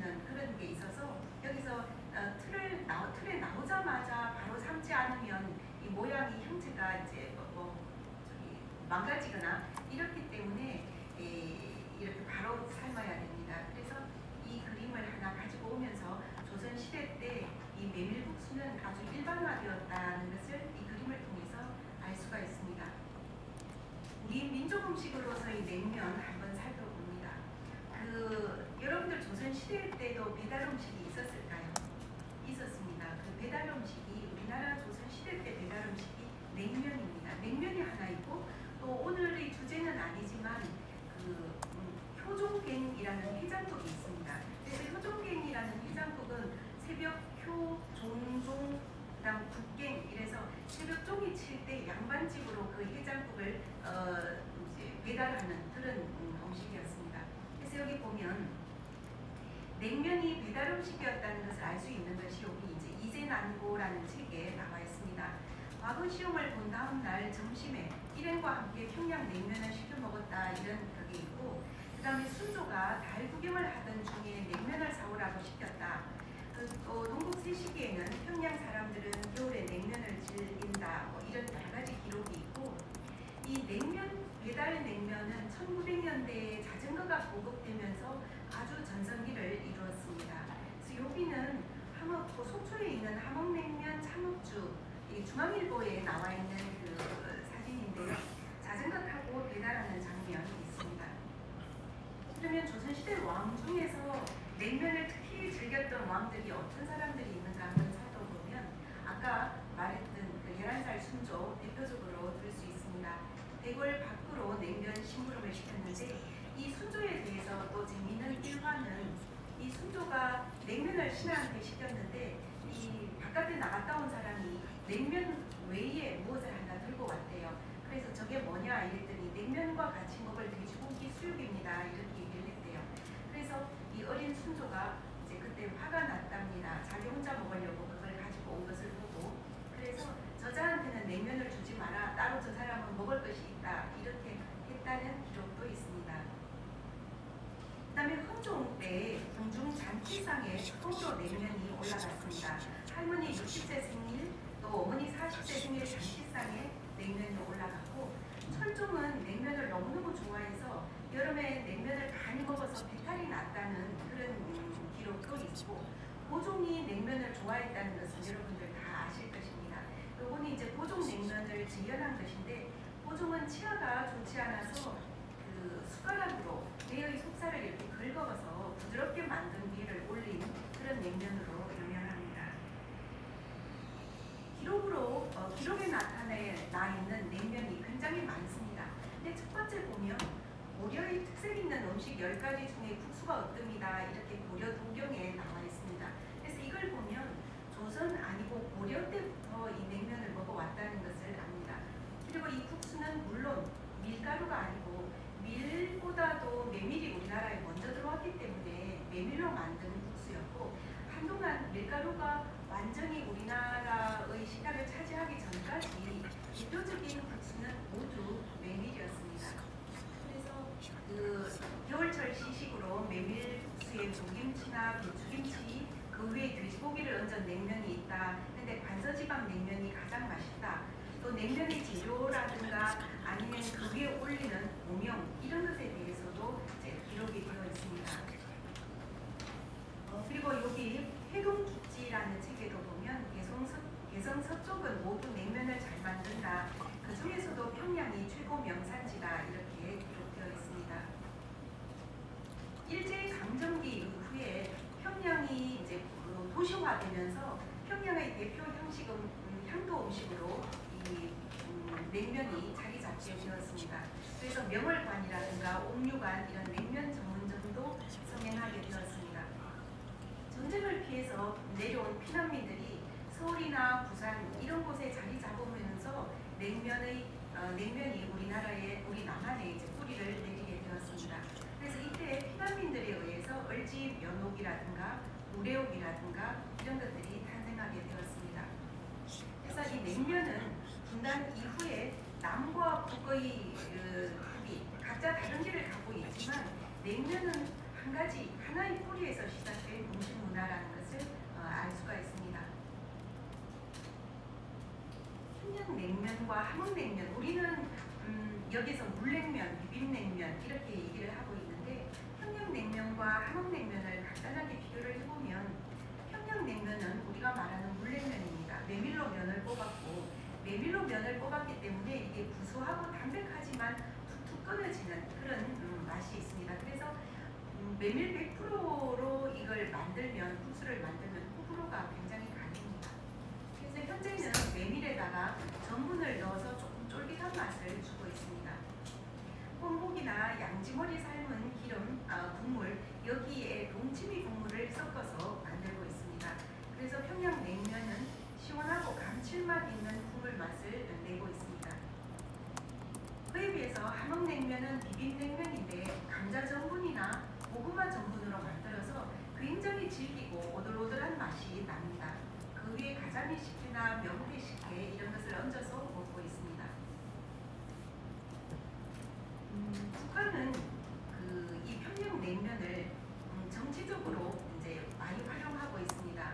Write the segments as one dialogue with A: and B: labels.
A: 있는 그런 게 있어서 여기서 틀에 나오자마자 바로 삶지 않으면 이 모양이 형체가 이제 저기 망가지거나 이렇기 때문에 이렇게 바로 삶아야 됩니다. 그래서 이 그림을 하나 가지고 오면서 조선 시대 때 이 메밀국수는 아주 일반화되었다는 것을 이 그림을 통해서 알 수가 있습니다. 우리 민족 음식으로서의 냉면 한번 살펴봅니다. 여러분들 조선 시대 때도 배달 음식이 있었을까요? 있었습니다. 그 배달 음식이 우리나라 조선 시대 때 배달 음식이 냉면입니다. 냉면이 하나 있고 또 오늘의 주제는 아니지만 효종갱이라는 해장국이 있습니다. 그래서 효종갱이라는 해장국은 새벽효, 종종, 그다음 국갱 이래서 새벽 종이 칠 때 양반집으로 그 해장국을 이제 배달하는 그런 음식이었습니다. 그래서 여기 보면 냉면이 배달 음식이었다는 것을 알 수 있는 것이 여기 이제 이재난고라는 책에 나와 있습니다. 과거 시험을 본 다음 날 점심에 일행과 함께 평양 냉면을 시켜 먹었다 이런 격이 있고, 그 다음에 순조가 달 구경을 하던 중에 냉면을 사오라고 시켰다. 또 동국세 시기에는 평양 사람들은 겨울에 냉면을 즐긴다. 이런 여러 가지 기록이 있고, 이 배달 냉면은 1900년대에 자전거가 보급되면서 아주 전성기를 이루었습니다. 그래서 여기는 속초에 있는 함흥냉면 참읍주 중앙일보에 나와 있는 그 사진인데요. 자전거 타고 배달하는 장면이 있습니다. 그러면 조선시대 왕 중에서 냉면을 특히 즐겼던 왕들이 어떤 사람들이 있는가 한번 살펴보면 아까 말했던 그 11살 순조 대표적으로 들 수 있습니다. 대궐 밖으로 냉면 심부름을 시켰는데 이 순조에 대해서 또 재미있는 일화는 이 순조가 냉면을 신하한테 시켰는데 이 바깥에 나갔다 온 사람이 냉면 외에 무엇을 하나 들고 왔대요. 그래서 저게 뭐냐 이랬더니 냉면과 같이 먹을 돼지고기 수육입니다. 이렇게 얘기를 했대요. 그래서 이 어린 순조가 이제 그때 화가 났답니다. 자기 혼자 먹으려고 그걸 가지고 온 것을 보고, 그래서 저자한테는 냉면을 주지 마라. 따로 저 사람은 먹을 것이 있다. 이렇게 했다는 기록도 있습니다. 그 다음에 흥종 때 궁중 잔치상에 소조 냉면이 올라갔습니다. 할머니 60세 생일, 또 어머니 40세 생일 잔치상에 냉면이 올라갔고, 철종은 냉면을 너무너무 좋아해서 여름에 냉면을 많이 먹어서 배탈이 났다는 그런 기록도 있고, 고종이 냉면을 좋아했다는 것은 여러분들 다 아실 것입니다. 요거는 이제 고종 냉면을 재현한 것인데, 고종은 치아가 좋지 않아서 그 숟가락으로 배의 속살을 이렇게 긁어서 부드럽게 만든 위를 올린 그런 냉면으로 유명합니다. 기록에 나타나 있는 냉면이 굉장히 많습니다. 근데 첫 번째 보면 고려의 특색 있는 음식 10가지 중에 국수가 어뜸이다. 이렇게 고려 도경에 나와 있습니다. 그래서 이걸 보면 조선 아니고 고려 때부터 이 냉면을 먹어왔다는 것을 압니다. 그리고 이 국수는 물론 밀가루가 아니고 밀보다도 메밀이 우리나라에 먼저 들어왔기 때문에 메밀로 만든 국수였고, 한동안 밀가루가 완전히 우리나라의 식탁을 차지하기 전까지 대표적인 국수는 모두 메밀이었습니다. 그래서 그 겨울철 시식으로 메밀국수에 조김치나 배추김치, 그 위에 돼지고기를 얹은 냉면이 있다. 근데 관서지방 냉면이 가장 맛있다. 또 냉면의 재료라든가 아니면 그 위에 올리는 오명 이런 것에 대해서도 이제 기록이 되어 있습니다. 그리고 여기 해동죽지라는 책에도 보면 개성 서쪽은 모두 냉면을 잘 만든다. 그 중에서도 평양이 최고 명산지다. 이렇게 기록되어 있습니다. 일제강점기 이후에 평양이 이제 도시화되면서 평양의 대표 향토 음식으로 이 냉면이 자리 잡게 되었습니다. 그래서 명월관이라든가 옥류관 이런 냉면 전문점도 성행하게 되었습니다. 전쟁을 피해서 내려온 피난민들이 서울이나 부산 이런 곳에 자리 잡으면서 냉면이 우리 남한에 이제 뿌리를 내리게 되었습니다. 그래서 이때 피난민들에 의해서 얼집 면옥이라든가 우레옥이라든가 이런 것들이 탄생하게 되었습니다. 그래서 이 냉면은 분단 이후에 남과 북의 북이 각자 다른 길을 가고 있지만 냉면은 한 가지 하나의 뿌리에서 시작된 음식 문화라는 것을 알 수가 있습니다. 평양냉면과 함흥냉면, 우리는 여기서 물냉면, 비빔냉면 이렇게 얘기를 하고 있는데 평양냉면과 함흥냉면을 간단하게 비교를 해보면 평양냉면은 우리가 말하는 물냉면입니다. 메밀로 면을 뽑았고 메밀로 면을 뽑았기 때문에 이게 구수하고 담백하지만 툭툭 끊어지는 그런 맛이 있습니다. 그래서 메밀 100%로 이걸 만들면 국수를 만들면 호불호가 굉장히 강합니다. 그래서 현재는 메밀에다가 전분을 넣어서 조금 쫄깃한 맛을 주고 있습니다. 뽕고기나 양지머리 삶은 기름, 국물, 여기에 동치미 국물을 섞어서 만들고 있습니다. 그래서 평양냉면은 시원하고 감칠맛 있는 국물 맛을 내고 있습니다. 그에 비해서 함흥냉면은 비빔냉면인데 감자 전분이나 고구마 전분으로 만들어서 굉장히 질기고 오돌오돌한 맛이 납니다. 그 위에 가자미 식혜나 명태 식혜 이런 것을 얹어서 먹고 있습니다. 북한은 이 평양냉면을 정치적으로 이제 많이 활용하고 있습니다.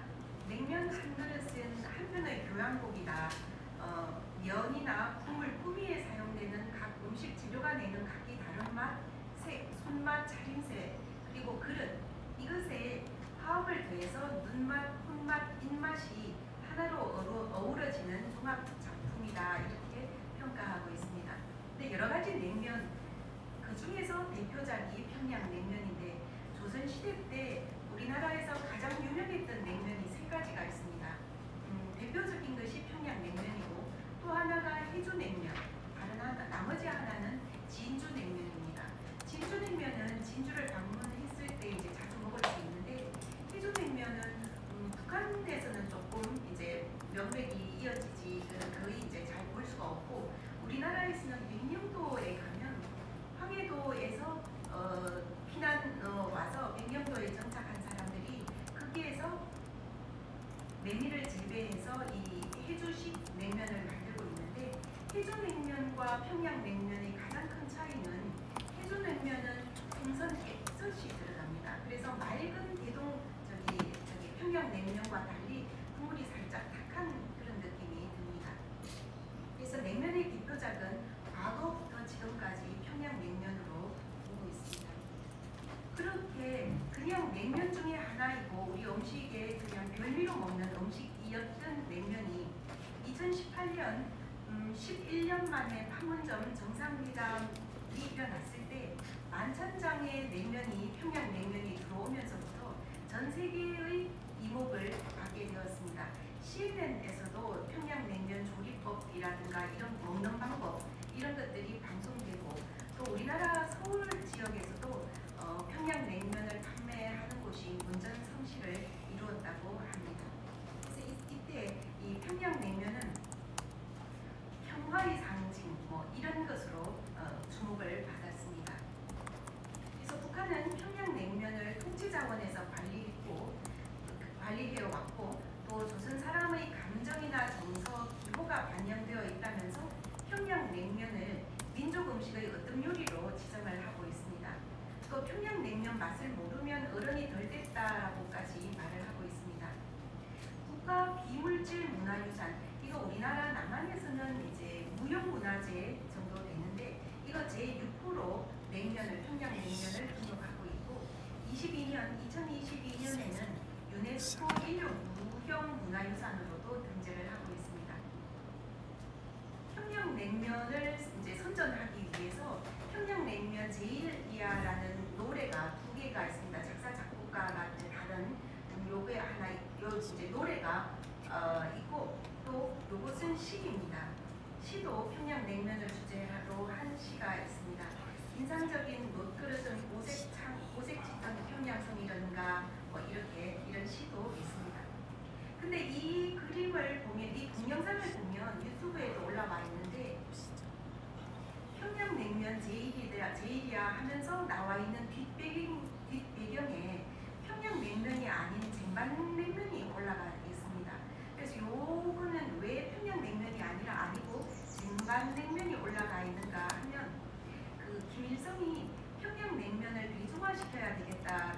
A: 냉면 한 그릇은 한 편의 교양곡이다. 면이나 국물 꾸미에 사용되는 각 음식 재료가 내는 각기 다른 맛, 색, 손맛, 차림새 그리고 그릇 이것에 화합을 더해서 눈맛, 콧맛, 입맛이 하나로 어우러지는 종합 작품이다 이렇게 평가하고 있습니다. 근데 여러 가지 냉면 그 중에서 대표작이 평양냉면인데 조선시대 때 우리나라에서 가장 유명했던 냉면이 세 가지가 있습니다. 대표적인 것이 평양냉면이고 또 하나가 해주냉면, 나머지 하나는 진주냉면입니다. 진주냉면은 진주를 방문했을 때 이제 자주 먹을 수 있는데 해주냉면은 북한에서는 조금 이제 명맥이 이어지지 거의 이제 잘 볼 수가 없고 우리나라에서는 백령도에 가면 황해도에서 피난 와서 백령도에 정착한 사람들이 거기에서 메밀을 재배해서 이 해주식 냉면을 만들고 있는데 해주냉면과 평양냉면의 가장 큰 차이는 해주냉면은 생선 액젓이 들어갑니다. 그래서 맑은 평양냉면과 달리 국물이 살짝 탁한 그런 느낌이 듭니다. 그래서 냉면의 대표작은 과거부터 지금까지 평양냉면으로 보고 있습니다. 그렇게 그냥 냉면 중에 하나이고 우리 음식에 그냥 별미로 먹는 음식이었던 냉면이 2018년 11년 만에 판문점 정상회담이 일어났을 때 만찬장의 냉면이 평양냉면이 들어오면서부터 전 세계의 이목을 받게 되었습니다. CNN에서도 평양냉면 조리법이라든가 이런 먹는 방법 이런 것들이 방송되고 또 우리나라 서울 지역에서도 평양냉면을 판매하는 곳이 문전 성시를 이루었다고 합니다. 그래서 이때 이 평양냉면은 평화의 상징 이런 것으로 주목을 받았습니다. 그래서 북한은 평양냉면을 통치자원에서 관리해 왔고 또 조선 사람의 감정이나 정서, 기호가 반영되어 있다면서 평양냉면을 민족 음식의 어떤 요리로 지정을 하고 있습니다. 또 평양냉면 맛을 모르면 어른이 덜 됐다라고까지 말을 하고 있습니다. 국가 비물질 문화유산 이거 우리나라 남한에서는 이제 무형문화재 정도 되는데 이거 제6호로 평양냉면을 등록하고 있고 2022년에는 유네스코 인류 무형문화유산으로도 등재를 하고 있습니다. 평양냉면을 이제 선전하기 위해서 평양냉면 제1이야라는 노래가 2개가 있습니다. 작사 작곡가가 다른 요게 하나 이제 노래가 있고 또 요것은 시입니다. 시도 평양냉면을 주제로 한 시가 있습니다. 인상적인 못그릇은 고색 짙은 평양성이라든가 이런 시도 있습니다. 근데 이 그림을 보면 이 동영상을 보면 유튜브에도 올라와 있는데 평양냉면 제1이야 하면서 나와 있는 뒷배경에 평양냉면이 아닌 쟁반냉면이 올라가 있습니다. 그래서 요거는 왜 평양냉면이 아니고 쟁반냉면이 올라가 있는가 하면 그 김일성이 평양냉면을 대중화시켜야 되겠다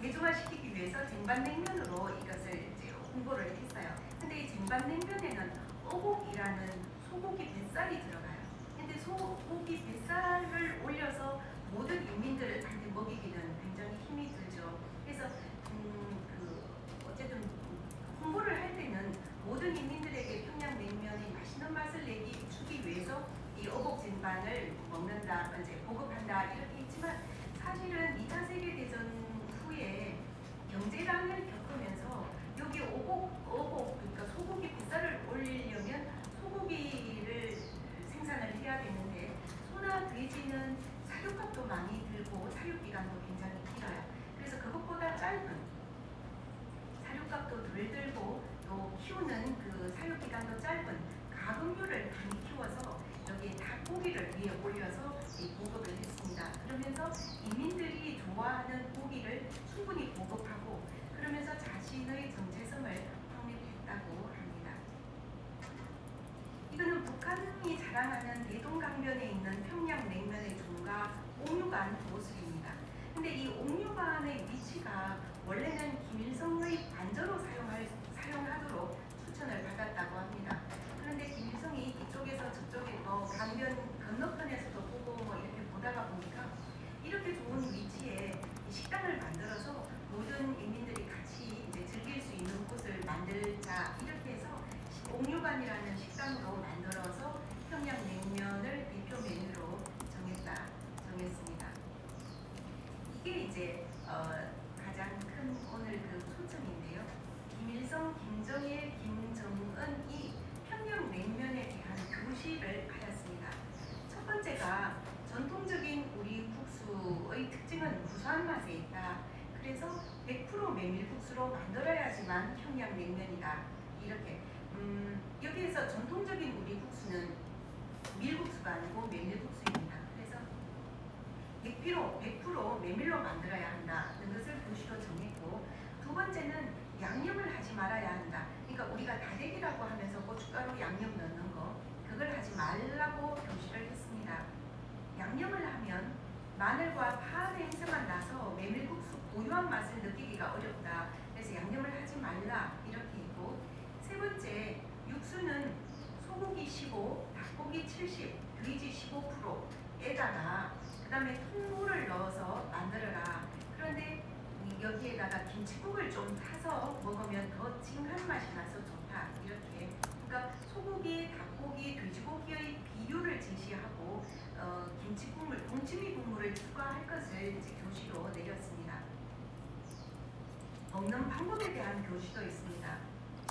A: 대중화시키기 위해서 쟁반냉면으로 이것을 이제 홍보를 했어요. 근데 이 쟁반냉면에는 어복이라는 소고기 뱃살이 들어가요. 근데 소고기 뱃살을 올려서 모든 인민들한테 먹이기는 굉장히 힘이 들죠. 그래서 어쨌든 홍보를 할 때는 모든 인민들에게 평양냉면의 맛있는 맛을 주기 위해서 이 어복 쟁반을 먹는다, 이제 보급한다 이렇게 했지만 사실은 2차 세계대전 후에 경제난을 겪으면서 여기 어복 그러니까 소고기 뱃살을 올리려면 소고기를 생산을 해야 되는데 소나 돼지는 사육값도 많이 들고 사육기간도 굉장히 길어요. 그래서 그것보다 짧은 사육값도 덜 들고 또 키우는 그 사육기간도 짧은 가금류를 많이 키워서 여기 닭고기를 위에 올려서 보급을 했습니다. 그러면서 인민들이 좋아하는 고기를 충분히 보급하고 그러면서 자신의 정체성을 확립했다고 합니다. 이거는 북한이 자랑하는 대동강변에 있는 평양냉면의 종가 옥류관 모습입니다. 근데 이 옥류관의 위치가 원래는 김일성의 관저로 사용하도록 추천을 받았다고 합니다. 그런데 김일성이 이쪽에서 저쪽에 강변 건너편에서도 보고 이렇게 보다가 보니까 이렇게 좋은 위치에 식당을 만들어서 모든 인민들이 같이 이제 즐길 수 있는 곳을 만들자 이렇게 해서 옥류관이라는 식당으로 만들어서 평양냉면을 대표 메뉴로 정했습니다. 이게 이제 가장 큰 오늘 그 초점인데요. 김일성, 김정일, 김정은이 평양냉면에 대한 교시를 하였습니다. 첫 번째가 전통적인 우리 국수의 특징은 구수한 맛에 있다. 그래서 100% 메밀국수로 만들어야지만 평양냉면이다. 이렇게 여기에서 전통적인 우리 국수는 밀국수가 아니고 메밀국수입니다. 그래서 100% 메밀로 만들어야 한다는 것을 교시로 정했고 두 번째는 양념을 하지 말아야 한다. 그러니까 우리가 다대기라고 하면서 고춧가루 양념 넣는 거 그걸 하지 말라고 교시를 했습니다. 양념을 하면 마늘과 파 냄새만 나서 메밀국수 고유한 맛을 느끼기가 어렵다. 그래서 양념을 하지 말라 이렇게 했고 세 번째 육수는 소고기 15, 닭고기 70, 돼지 15%에다가 그 다음에 통물을 넣어서 만들어라. 그런데 여기에다가 김치국을 좀 타서 먹으면 더 진한 맛이 나서 좋다. 이렇게 그러니까 소고기, 닭고기, 돼지고기의 비율을 제시하고 김치 국물, 동치미 국물을 추가할 것을 이제 교시로 내렸습니다. 먹는 방법에 대한 교시도 있습니다.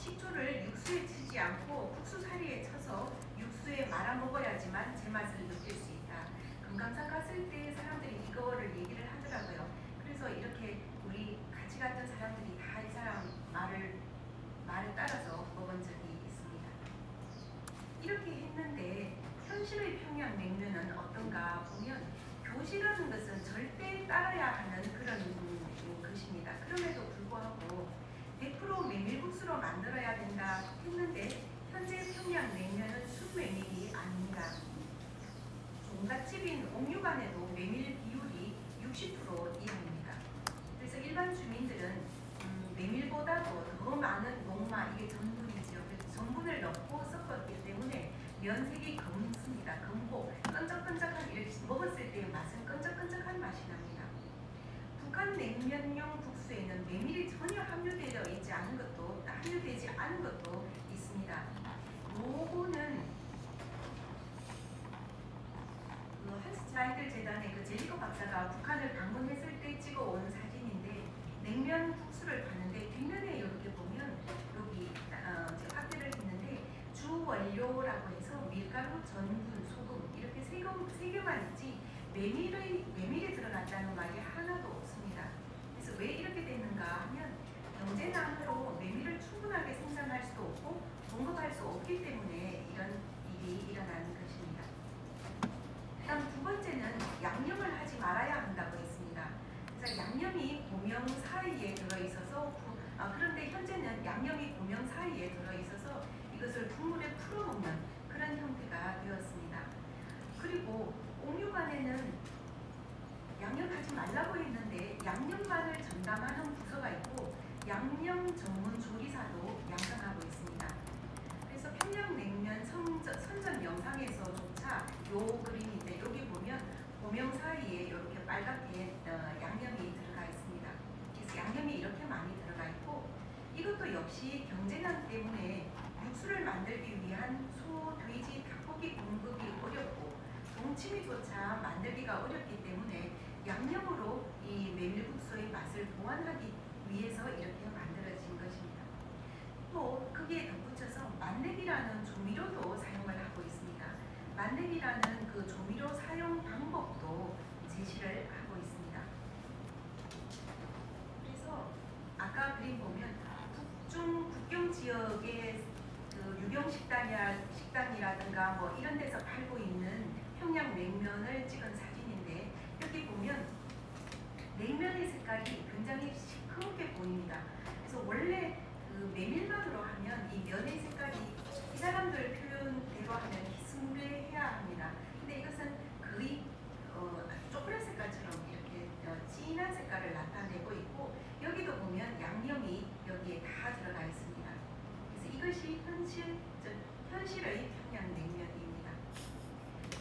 A: 식초를 육수에 치지 않고 국수사리에 쳐서 육수에 말아 먹어야지만 제맛을 느낄 수 있다. 금강산 갔을 때 사람들이 이거를 얘기를 하더라고요. 그래서 이렇게 우리 같이 갔던 사람들이 다 이 사람 말을 따라서 먹은 적이 있습니다. 이렇게 했는데 현실의 평양냉면은 어떤가 보면 교시라는 것은 절대 따라야 하는 그런 것입니다. 그럼에도 불구하고 100% 메밀국수로 만들어야 된다 했는데 현재 평양냉면은 순메밀이 아닙니다. 종갓집인 옥류관에도 메밀 비율이 60% 이하입니다. 그래서 일반 주민들은 메밀보다도 더 많은 녹마, 이게 전분이죠. 그래서 전분을 넣고 섞었기 때문에 면색이 검습니다. 검고 끈적끈적한, 이렇게 먹었을 때 맛은 끈적끈적한 맛이 납니다. 북한 냉면용 국수에는 메밀이 전혀 함유되지 않은 것도 있습니다. 요거는 한스라이들 재단의 그 젤리거 박사가 북한을 방문했을 때 찍어온 사진인데 냉면 국수를 봤는데 뒷면에 이렇게 보면 여기 확대를 했는데 주 원료라고 해서 밀가루, 전분, 소금 이렇게 세 개만 있지 메밀이 들어갔다는 말이 하나도 없습니다. 그래서 왜 이렇게 됐는가 하면 경제난으로 메밀을 충분하게 생산할 수도 없고 공급할 수 없기 때문에 이런 일이 일어나는 것입니다. 다음 두 번째는 양념을 하지 말아야 한다고 했습니다. 그래서 양념이 고명 사이에 들어있어서 그런데 현재는 양념이 고명 사이에 들어있어서 이것을 국물에 풀어먹는 그런 형태가 되었습니다. 그리고 옥류관에는 양념하지 말라고 했는데 양념만을 빨갛게 양념이 들어가 있습니다. 그래서 양념이 이렇게 많이 들어가 있고 이것도 역시 경제난 때문에 육수를 만들기 위한 소, 돼지, 닭고기 공급이 어렵고 동치미조차 만들기가 어렵기 때문에 양념으로 이 메밀국수의 맛을 보완하기 위해서 이렇게 만들어진 것입니다. 또 거기에 덧붙여서 맛내기라는 조미료도 사용을 하고 있습니다. 맛내기라는 그 조미료 사용 방법도 제시를 하고 있습니다. 그래서 아까 그림 보면 북중 국경 지역의 그 유경 식당이라든가 뭐 이런 데서 팔고 있는 평양냉면을 찍은 사진인데 여기 보면 냉면의 색깔이 굉장히 시커멓게 보입니다. 그래서 원래 그 메밀만으로 하면 이 면의 색깔이 이 사람들 표현대로 하면 희스무레해야 합니다. 근데 이것은 거의 초콜릿 색깔처럼 이렇게 진한 색깔을 나타내고 있고 여기도 보면 양념이 여기에 다 들어가 있습니다. 그래서 이것이 현실의 평양냉면입니다.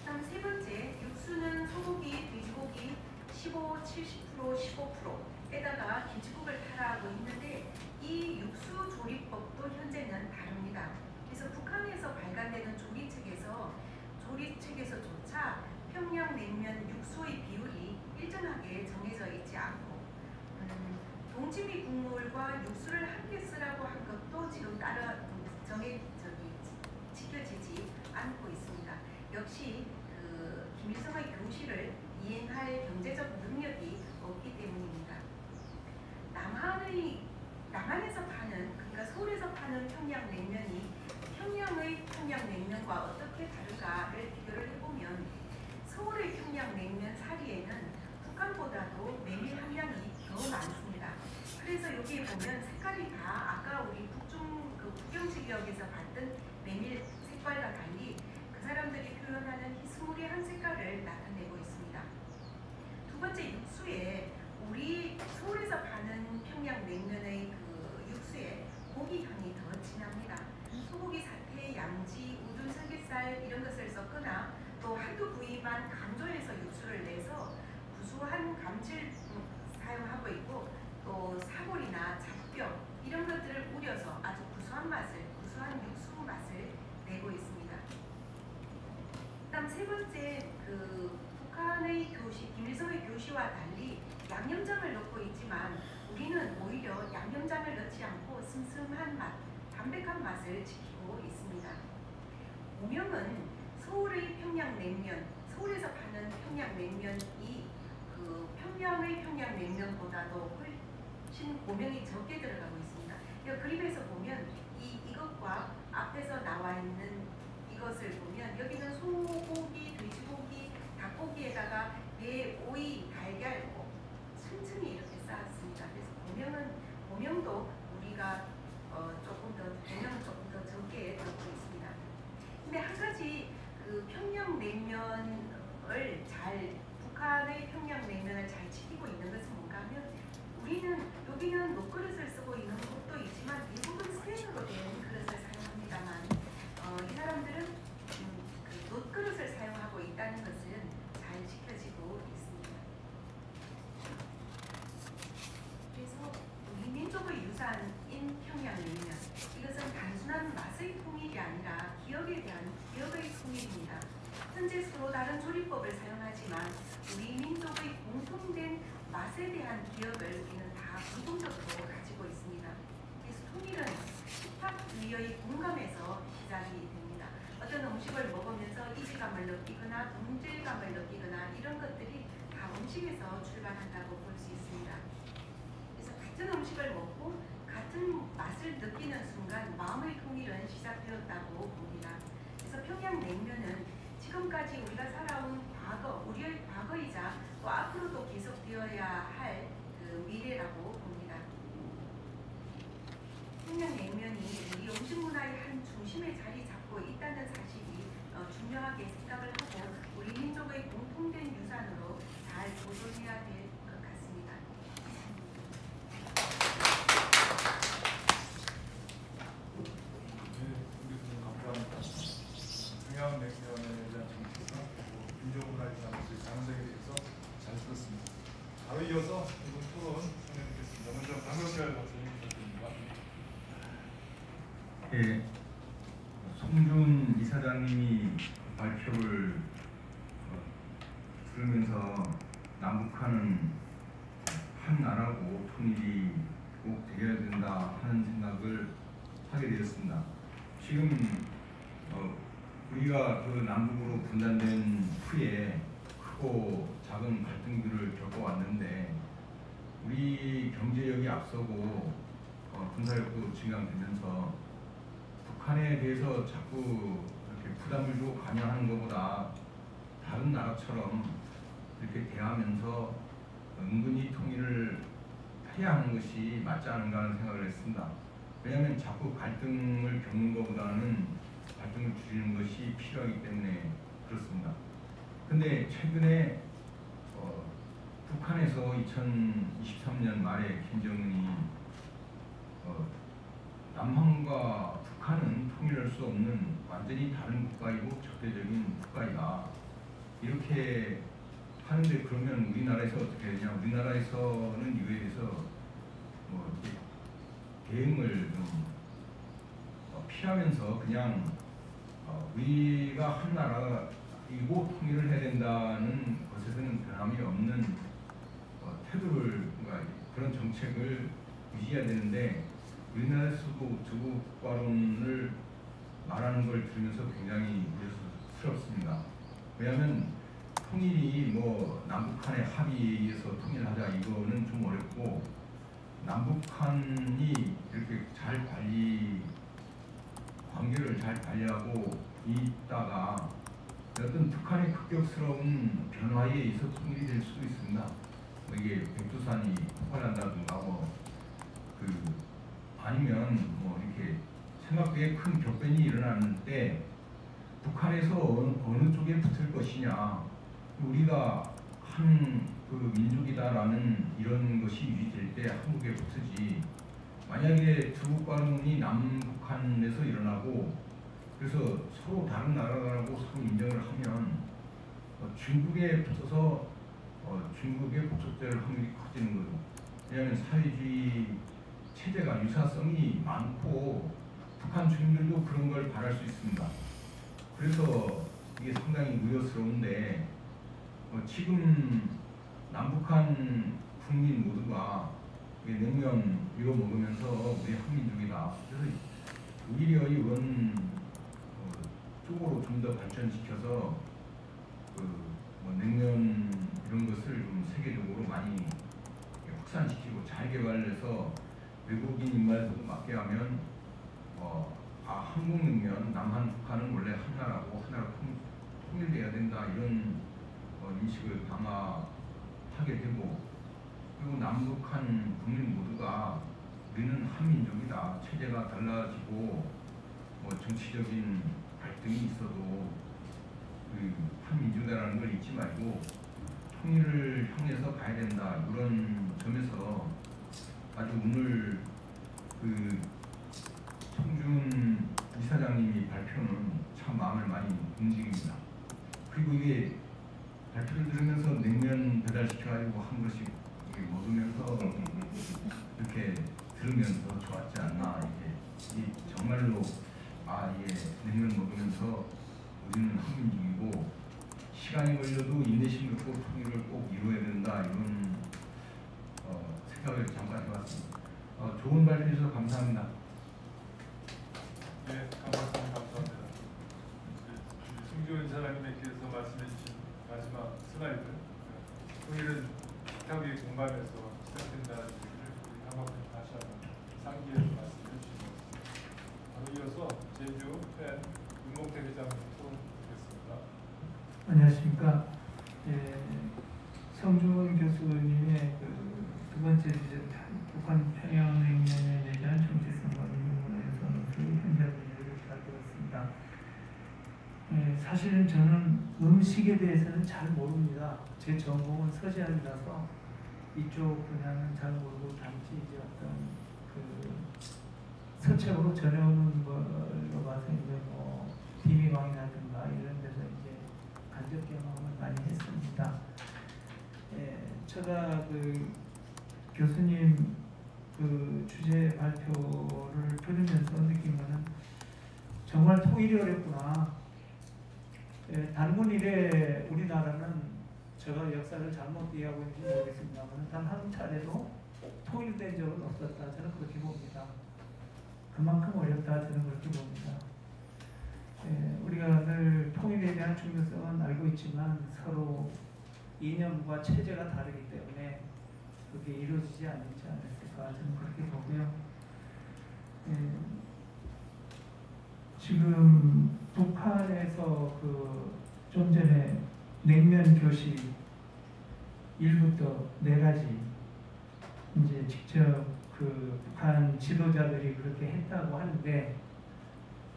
A: 다음 세 번째, 육수는 소고기, 돼지고기 15, 70%, 15%에다가 김치국을 타라고 있는데 이 육수 조리법도 현재는 다릅니다. 그래서 북한에서 발간되는 조리책에서조차 평양냉면 육수의 비율이 일정하게 정해져 있지 않고 동치미 국물과 육수를 함께 쓰라고 한 것도 지금 지켜지지 않고 있습니다. 역시 그 김일성의 교실을 이행할 경제적 능력이 없기 때문입니다. 남한에서 파는, 그러니까 서울에서 파는 평양냉면이 평양의 평양냉면과 어떻게 다른가를 비교를 해보면 서울의 평양냉면 사리에는 북한보다도 메밀 함량이 더 많습니다. 그래서 여기에 보면 색깔이 다 아까 우리 북중 그 국경지역에서 봤던 메밀 색깔과 달리 그 사람들이 표현하는 희스무리한 색깔을 나타내고 있습니다. 두 번째, 육수에 우리 서울에서 파는 평양냉면의 그 육수에 고기 향이 더 진합니다. 소고기, 사태, 양지, 우둔, 삼겹살 이런 것을 섞거나 또 한두 부위만 강조해서 육수를 내서 구수한 감칠 사용하고 있고 또 사골이나 잡뼈 이런 것들을 우려서 아주 구수한 육수 맛을 내고 있습니다. 그다음 세 번째, 그 북한의 교시, 김일성의 교시와 달리 양념장을 넣고 있지만 우리는 오히려 양념장을 넣지 않고 슴슴한 맛, 담백한 맛을 지키고 있습니다. 오명은 서울의 평양냉면, 서울에서 파는 평양냉면이 그 평양의 평양냉면보다도 훨씬 고명이 적게 들어가고 있습니다. 이 그림에서 보면 이것과 앞에서 나와 있는 이것을 보면 여기는 소고기, 돼지고기, 닭고기에다가 배, 오이, 달걀 층층이 이렇게 쌓았습니다. 그래서 고명도 우리가 고명은 조금 더 적게 넣고 있습니다. 근데 한 가지 그 북한의 평양냉면을 잘 지키고 있는 것은 뭔가 하면 여기는 녹그릇을 쓰고 있는 곳도 있지만 대부분 스텐으로 된 그릇을 사용합니다만 이 사람들은 그 녹그릇을 사용하고 있다는 것은 잘 지켜지고 있습니다. 그래서 우리 민족의 유산인 평양냉면, 이것은 단순한 맛의 통일이 아니라 기억의 통일입니다. 현재 서로 다른 조리법을 사용하지만 우리 민족의 공통된 맛에 대한 기억을 우리는 다 공통적으로 가지고 있습니다. 그래서 통일은 식탁 위의 공감에서 시작이 됩니다. 어떤 음식을 먹으면서 이질감을 느끼거나 동질감을 느끼거나 이런 것들이 다 음식에서 출발한다고 볼 수 있습니다. 그래서 같은 음식을 먹고 같은 맛을 느끼는 순간 마음의 통일은 시작되었다고 봅니다. 그래서 평양냉면은 지금까지 우리가 살아온 우리의 과거이자 또 앞으로도 계속되어야 할 그 미래라고 봅니다. 평양냉면이 우리 음식 문화의 한 중심에 자리 잡고 있다는 사실이 중요하게 생각을 하고 우리 민족의 공통된 유산으로 잘 보존해야 될 것 같습니다.
B: 감사합니다. 평양냉면에 대한 정체성, 민족문화유산의 가능성에 대해서 잘 들었습니다.
C: 들으면서 남북한은 한 나라고 통일이 꼭 되어야 된다 하는 생각을 하게 되었습니다. 지금 우리가 그 남북으로 분단된 후에 크고 작은 갈등들을 겪어왔는데 우리 경제력이 앞서고 군사력도 증강되면서 북한에 대해서 자꾸 이렇게 부담을 주고 관여하는 것보다 다른 나라처럼 이렇게 대하면서 은근히 통일을 해야 하는 것이 맞지 않은가 하는 생각을 했습니다. 왜냐하면 자꾸 갈등을 겪는 것보다는 갈등을 줄이는 것이 필요하기 때문에 그렇습니다. 근데 최근에 북한에서 2023년 말에 김정은이 남한과 북한은 통일할 수 없는 완전히 다른 국가이고 적대적인 국가이다. 이렇게 하는데 그러면 우리나라에서 어떻게 되냐? 우리나라에서는 이거에 대해서 대응을 좀 피하면서 그냥 우리가 한 나라이고 통일을 해야 된다는 것에서는 변함이 없는 태도를 그런 정책을 유지해야 되는데 우리나라에서도 두국과론을 말하는 걸 들으면서 굉장히 우려스럽습니다. 왜냐하면 통일이 남북한의 합의에 의해서 통일하자 이거는 좀 어렵고 남북한이 이렇게 관계를 잘 관리하고 있다가 어떤 북한의 급격스러운 변화에 의해서 통일이 될 수도 있습니다. 이게 백두산이 폭발한다든가 아니면 이렇게 생각외 큰 격변이 일어나는 때 북한에서 어느 쪽에 붙을 것이냐, 우리가 한 민족이다라는 이런 것이 유지될 때 한국에 붙으지, 만약에 두국관문이 남북한에서 일어나고 그래서 서로 다른 나라라고 서로 인정을 하면 중국에 붙어서 중국의 복속될 확률이 커지는 거죠. 왜냐하면 사회주의 체제가 유사성이 많고 북한 주민들도 그런 걸 바랄 수 있습니다. 그래서 이게 상당히 우려스러운데 지금 남북한 국민 모두가 냉면 이거 먹으면서 우리 한민족이다. 그래서 오히려 이런 쪽으로 좀 더 발전시켜서 냉면 이런 것을 좀 세계적으로 많이 확산시키고 잘 개발해서 외국인 입맛에도 맞게 하면 한국냉면, 남한, 북한은 원래 한 나라고 하나로 통일돼야 된다 이런 인식을 강화하게 되고, 그리고 남북한 국민 모두가 우리는 한민족이다. 체제가 달라지고 정치적인 갈등이 있어도 한민족이라는 걸 잊지 말고 통일을 향해서 가야 된다. 이런 점에서 아주 오늘 청준 이사장님이 발표는 참 마음을 많이 움직입니다. 그리고 이게 발표를 들으면서 냉면 배달시켜가지고 한 그릇씩 먹으면서 이렇게 들으면서 좋았지 않나. 이게 정말로 이게 냉면 먹으면서 우리는 한민족이고 시간이 걸려도 인내심 갖고 통일을 꼭 이루어야 된다. 이런 생각을 잠깐 해봤습니다. 좋은 발표 해주셔서 감사합니다.
B: 네, 감사합니다. 승조원 사장님께서 말씀해 주신 마지막 슬라이드, 통일은 기타의 공간에서 시작된다는 얘기를 우리 강박님 다시 한번 상기해서 말씀해 주신 것 같습니다. 바로 이어서 제주 팬 윤목태 회장부터 드리겠습니다.
D: 안녕하십니까. 성준 교수님의 두 번째 주제 북한 평양냉면에 대한 정체성과 인문에서 현재 분야를 잘 들었습니다. 사실은 저는 음식에 대해서는 잘 모릅니다. 제 전공은 서재학이라서 이쪽 분야는 잘 모르고 단지 이제 어떤 서책으로 전해오는 걸로 봐서 이제 비미광이라든가 이런 데서 이제 간접 경험을 많이 했습니다. 제가 교수님 주제 발표를 들으면서 느낀 거는 정말 통일이 어렵구나. 단군 이래 우리나라는 제가 역사를 잘못 이해하고 있는지 모르겠습니다만 단 한 차례도 통일된 적은 없었다. 저는 그렇게 봅니다. 그만큼 어렵다. 저는 그렇게 봅니다. 우리가 늘 통일에 대한 중요성은 알고 있지만 서로 이념과 체제가 다르기 때문에 그게 이루어지지 않지 않았을까. 저는 그렇게 보고요. 지금 북한에서 좀 전에 냉면 교실 1부터 4가지 이제 직접 북한 지도자들이 그렇게 했다고 하는데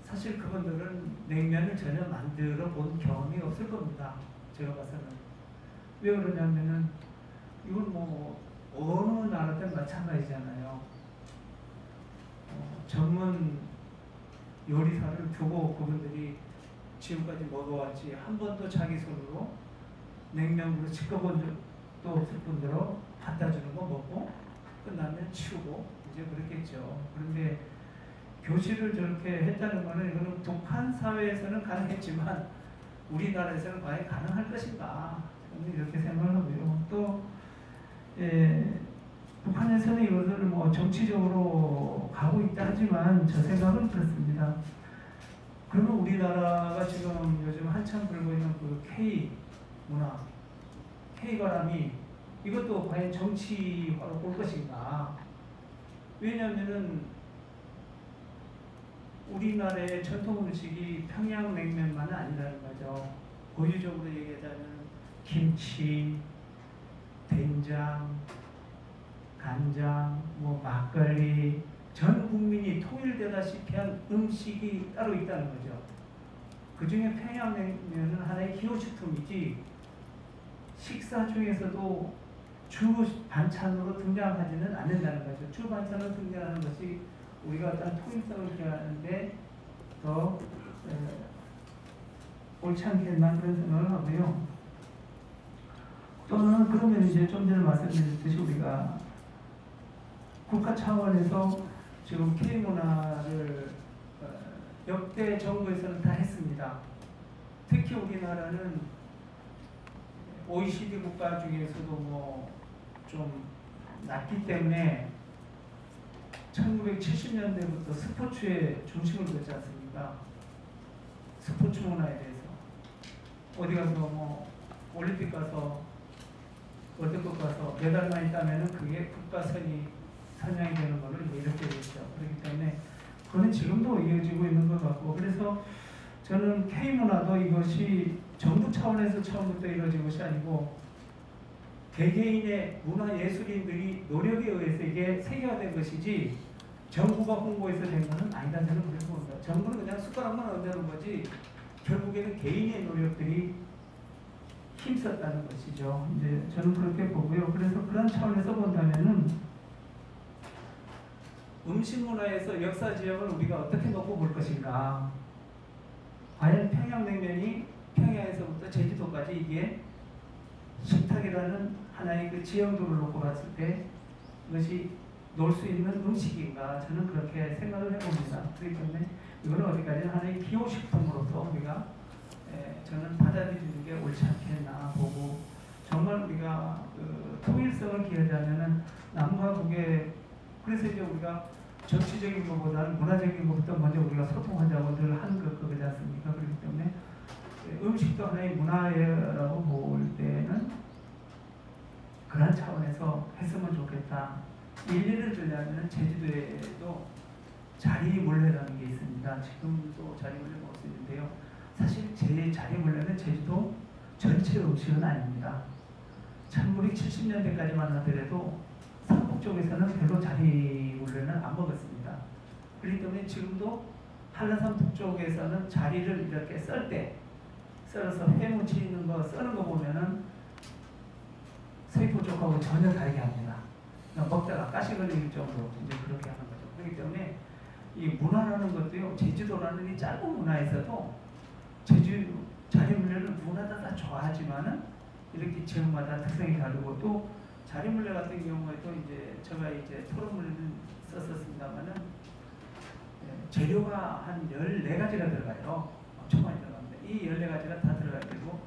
D: 사실 그분들은 냉면을 전혀 만들어 본 경험이 없을 겁니다. 제가 봐서는. 왜 그러냐면은 이건 뭐 어느 나라든 마찬가지잖아요. 전문 요리사를 두고 그분들이 지금까지 먹어왔지 한 번도 자기 손으로 냉면으로 지켜본 적도 없을 뿐더러 갖다 주는 거 먹고 끝나면 치우고 이제 그렇겠죠. 그런데 교실을 저렇게 했다는 거는 이거는 북한 사회에서는 가능했지만 우리나라에서는 과연 가능할 것인가 저는 이렇게 생각을 하고요. 또 북한에서는 이것을 뭐 정치적으로 가고 있다 하지만 저 생각은 그렇습니다. 그러면 우리나라가 지금 요즘 한참 불고 있는 K 문화, K 바람이 이것도 과연 정치화로 볼 것인가? 왜냐하면은 우리나라의 전통 음식이 평양냉면만은 아니라는 거죠. 고유적으로 얘기하자면 김치, 된장, 간장, 막걸리, 전 국민이 통일되다시피 한 음식이 따로 있다는 거죠. 그 중에 평양냉면은 하나의 기호식품이지 식사 중에서도 주 반찬으로 등장하지는 않는다는 거죠. 주 반찬으로 등장하는 것이 우리가 어떤 통일성을 기하는데 더 옳지 않겠나 그런 생각을 하고요. 또는 그러면 이제 좀 전에 말씀드렸듯이 우리가 국가 차원에서 지금 K문화를 역대 정부에서는 다 했습니다. 특히 우리나라는 OECD 국가 중에서도 좀 낮기 때문에 1970년대부터 스포츠에 중심을 뒀지 않습니까? 스포츠 문화에 대해서 어디 가서 올림픽 가서 월드컵 가서 메달만 있다면은 그게 국가 선양이 되는 걸로 이렇게 되죠. 그렇기 때문에 그거는 지금도 이어지고 있는 것 같고 그래서 저는 K문화도 이것이 정부 차원에서 처음부터 이루어진 것이 아니고 개개인의 문화예술인들이 노력에 의해서 이게 세계화된 것이지 정부가 홍보해서 된 것은 아니다. 저는 그렇게 봅니다. 정부는 그냥 숟가락만 얹는 거지 결국에는 개인의 노력들이 힘썼다는 것이죠. 이제 저는 그렇게 보고요. 그래서 그런 차원에서 본다면은 음식 문화에서 역사 지역을 우리가 어떻게 놓고 볼 것인가. 과연 평양냉면이 평양에서부터 제주도까지 이게 식탁이라는 하나의 지형도를 놓고 봤을 때 이것이 놓을 수 있는 음식인가 저는 그렇게 생각을 해봅니다. 그렇기 때문에 이거는 어디까지나 하나의 기호식품으로서 우리가 저는 받아들이는 게 옳지 않겠나 보고 정말 우리가 통일성을 기하자면은 남과 북의 그래서 이제 우리가 정치적인 것보다는 문화적인 것부터 먼저 우리가 소통하자고 늘 하는 그거지 않습니까? 그렇기 때문에 음식도 하나의 문화라고 볼 때는 그런 차원에서 했으면 좋겠다. 일리를 들자면 제주도에도 자리물레라는 게 있습니다. 지금도 자리물레 먹을 수 있는데요. 사실 제 자리물레는 제주도 전체 음식은 아닙니다. 1970년대까지만 하더라도 삼북 쪽에서는 별로 자리물레는 안 먹었습니다. 그렇기 때문에 지금도 한라산 북쪽에서는 자리를 이렇게 썰어서 회무치 있는 거 써는 거 보면은 서귀포 쪽하고 전혀 다르게 합니다. 먹다가 가시 걸릴 정도로 이제 그렇게 하는 거죠. 그렇기 때문에 이 문화라는 것도요, 제주도라는 이 짧은 문화에서도 제주 자리물레는 문화다 다 좋아하지만은 이렇게 지역마다 특성이 다르고 또 자리물레 같은 경우에도 이제 제가 이제 토론물을 썼었습니다만은 재료가 한 14가지가 들어가요. 엄청 많이 들어갑니다. 이 14가지가 다 들어가야 되고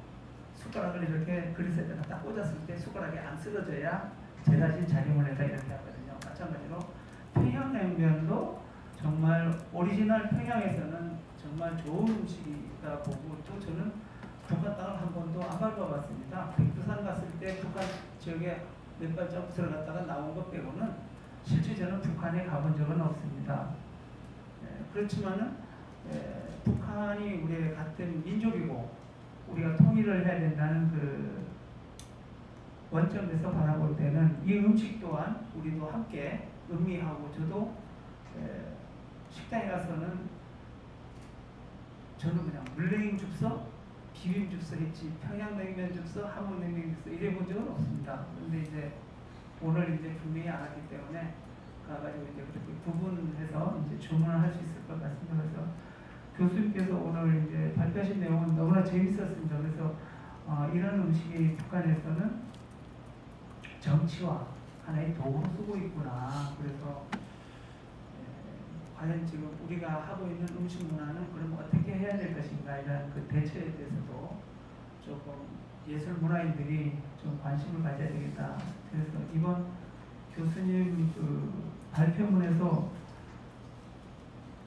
D: 숟가락을 이렇게 그릇에다가 딱 꽂았을 때 숟가락이 안 쓰러져야 제자신 자기문에다 이렇게 하거든요. 마찬가지로 평양냉면도 정말 오리지널 평양에서는 정말 좋은 음식이다 보고, 또 저는 북한 땅을 한 번도 안 밟아봤습니다. 백두산 갔을 때 북한 지역에 몇 발자국 들어갔다가 나온 것 빼고는 실제 저는 북한에 가본 적은 없습니다. 그렇지만은 북한이 우리의 같은 민족이고 우리가 통일을 해야 된다는 그 원점에서 바라볼 때는 이 음식 또한 우리도 함께 음미하고, 저도 식당에 가서는 저는 그냥 물냉 죽서, 비빔 죽서 했지 평양냉면 죽서, 함흥냉면 죽서 이래 본 적은 없습니다. 그런데 이제 오늘 이제 분명히 안 하기 때문에 가가지고 이제 그렇게 구분해서 이제 주문을 할 수 있을 것 같습니다. 그래서 교수님께서 오늘 이제 발표하신 내용은 너무나 재밌었습니다. 그래서 이런 음식이 북한에서는 정치와 하나의 도구로 쓰고 있구나. 그래서 과연 지금 우리가 하고 있는 음식 문화는 그럼 어떻게 해야 될 것인가, 이런 그 대처에 대해서도 조금 예술 문화인들이 좀 관심을 가져야 되겠다. 그래서 이번 교수님 그 발표문에서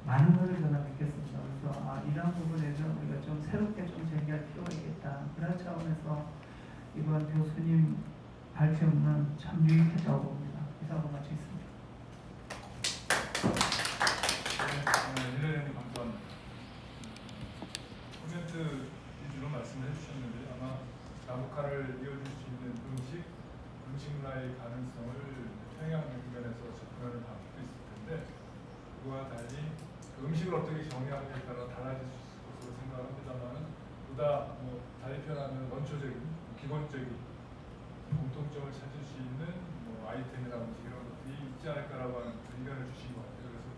D: 많은 것을 저는 느꼈습니다. 그래서 이런 부분에서 우리가 좀 새롭게 좀 전개할 필요가 있겠다. 그런 차원에서 이번 교수님 발표문은 참 유익했다고 봅니다. 이사로 마치겠습니다.
B: 일련의 감사합니다. 코멘트 위주로 말씀을 해주셨는데, 아마 남북한을 이어줄 수 있는 음식 문화의 가능성을 평양냉면에서 접근하는 방식도 있을 텐데, 그와 달리 그 음식을 어떻게 정의하느냐에 따라 달라질 수 있을 것으로 생각합니다만, 보다 다리 표현하는 원초적인, 기본적인 공통점을 찾을 수 있는 아이템이라든지 이런 것들이 있지 않을까라고 하는 의견을 주신 것 같아요. 그래서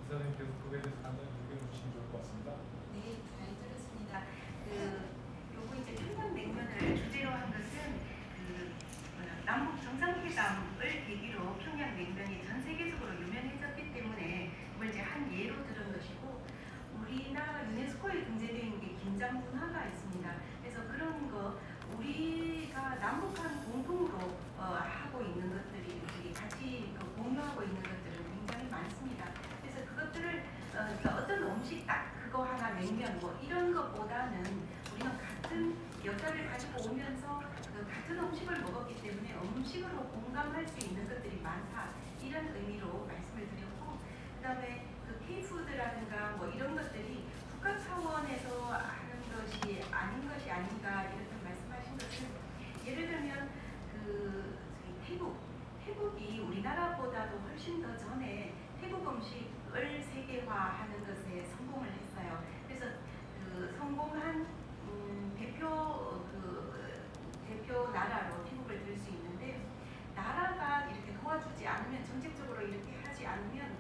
B: 이사님께서 그거에 대해서 간단히 의견을 주시면 좋을 것 같습니다.
A: 네, 잘 들었습니다. 요거 이제 평양냉면을 주제로 한 것은 남북 정상회담을 계기로 평양냉면이 전 세계적으로 유명해졌기 때문에 그걸 이제 한 예로 들은 것이고, 우리나라가 유네스코에 등재되어 있는 게 김장 문화가 있습니다. 그래서 그런 거 우리가 남북한 공통으로 하고 있는 것들이, 우리 같이 공유하고 있는 것들은 굉장히 많습니다. 그래서 그것들을 어떤 음식 딱 그거 하나 냉면 이런 것보다는 우리는 같은 역사를 가지고 오면서 같은 음식을 먹었기 때문에 음식으로 공감할 수 있는 것들이 많다, 이런 의미로 말씀을 드렸고, 그 다음에 그 K푸드라든가 이런 것들이 국가 차원에서 하는 것이 아닌 것이 아닌가, 이렇게 말씀하신 것은, 예를 들면 태국이 우리나라보다도 훨씬 더 전에 태국 음식을 세계화하는 것에 성공을 했어요. 그래서 그 성공한 대표 나라로 태국을 들 수 있는데, 나라가 이렇게 도와주지 않으면, 정책적으로 이렇게 하지 않으면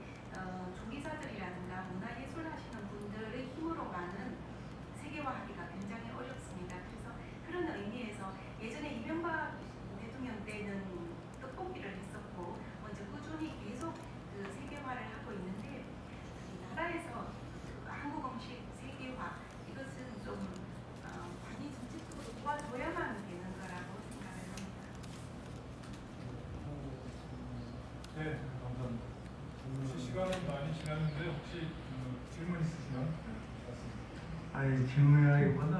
A: 조기사들이라든가 문화예술 하시는 분들의 힘으로만은 세계화하기가 굉장히 어렵습니다. 그래서 그런 의미에서 예전에 이명박 대통령 때는 떡볶이를 했었고, 먼저 꾸준히 계속 그 세계화를 하고 있는데, 나라에서 한국 음식 세계화, 이것은 좀 많이 정책적으로 도와줘야만 되는 거라고 생각을 합니다.
B: 네, 감사합니다. 혹시 시간은 많이 지났는데 혹시 질문 있으시면 말씀드립니다.
E: 아니, 질문이라기보다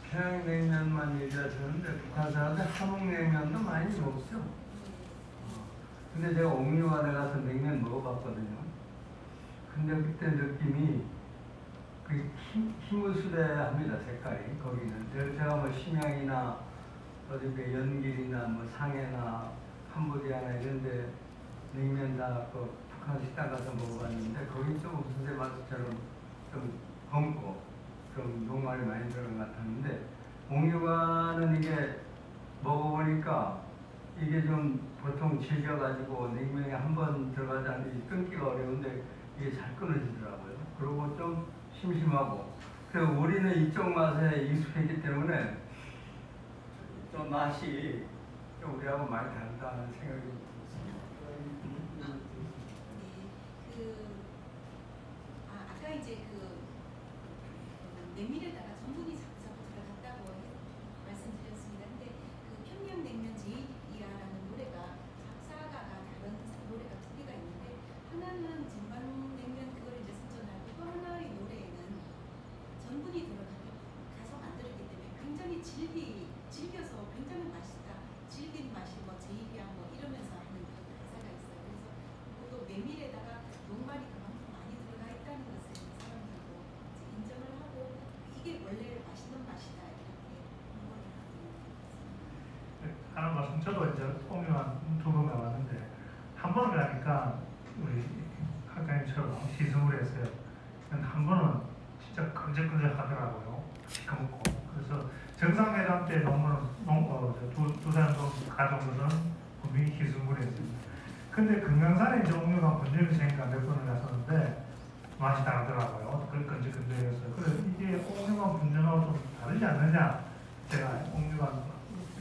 E: 평양냉면만 얘기하셨는데 북한 사람들 함흥냉면도 많이 먹죠. 근데 제가 옥류관에 가서 냉면 먹어봤거든요. 근데 그때 느낌이 희무수레합니다. 색깔이 거기는. 제가 심양이나 어디 연길이나 상해나 캄보디아나 이런데 냉면 다 북한 식당 가서 먹어봤는데, 거기 좀 무슨 데 맛처럼 좀 검고 좀 녹말이 많이 들어간 것 같았는데, 옥류관은 이게 먹어보니까 이게 좀 보통 질겨가지고 냉면에 한 번 들어가지 않으면 끊기가 어려운데 이게 잘 끊어지더라고요. 그리고 좀 심심하고, 그래서 우리는 이쪽 맛에 익숙했기 때문에 좀 맛이 좀 우리하고 많이 다르다는 생각이 들었습니다.
A: 아까 이제 냉면에다가 전분이 자꾸 들어갔다고 말씀드렸는데, 즐겨서 굉장히 맛있다. 즐긴 맛이 뭐 제이비한 뭐 이러면서 하는 그런 가사가 있어요. 그래서 또 메밀에다가 녹말이 그만큼 많이 들어가 있다는 것을 사람들도 이제 인정을 하고 이게 원래 맛있는 맛이다 이렇게 홍보를 하고 있는 것 같습니다.
F: 하는 말씀 저도 이제 오묘한 두 번에 왔는데 한 번을 가니까 우리 학장님처럼 시승을 했어요. 한 번은 진짜 끈적끈적 하더라고요. 시커멓고. 그래서 정상회담 때 논문은 두 사람 가져온 것은 분명히 희수물이었습니다. 근데 금강산에 이제 옥류관 본점이 생기니까 몇 번을 갔었는데 맛이 다르더라고요. 끈적끈적해서. 그래서 이게 옥류관 분점하고 좀 다르지 않느냐. 제가 옥류관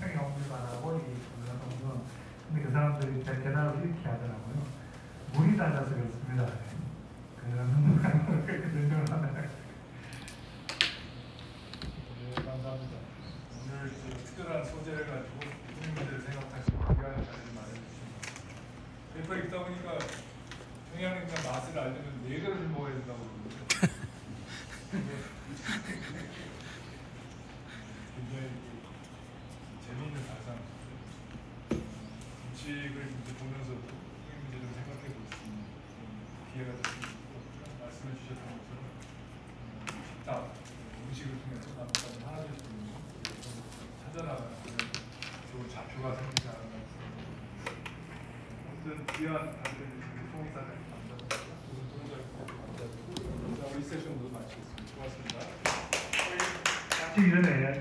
F: 평양 옥류관하고 이 금강산 근데 그 사람들이 대답을 이렇게 하더라고요. 물이 달라서 그렇습니다. 그렇게 설명을 하네요.
B: 네, 감사합니다. 오늘 특별한 소재를 가지고 국민들을 생각하시고 귀한 자리를 마련해주십니다. 페이퍼 읽다 보니까 평양냉면 맛을 알려면 4그릇을 먹어야 된다고 그러는데 굉장히 재미있는 발상. 음식을 이제 보면서도 국민들을 생각해 볼 수 있는 기회가 됐습니다. 말씀해 주셨던 것처럼 식당, 음식을 통해서 남북한을 하나 될 수 있는 찾아나가는 그런 좋은 좌표가 생기지 않았나 싶습니다. 아무튼 귀한 답변 주신 송이사장님 감사합니다. 두분 소장님 감사드리고 우리 세션도 마치겠습니다. 고맙습니다.
F: 잠시 이전에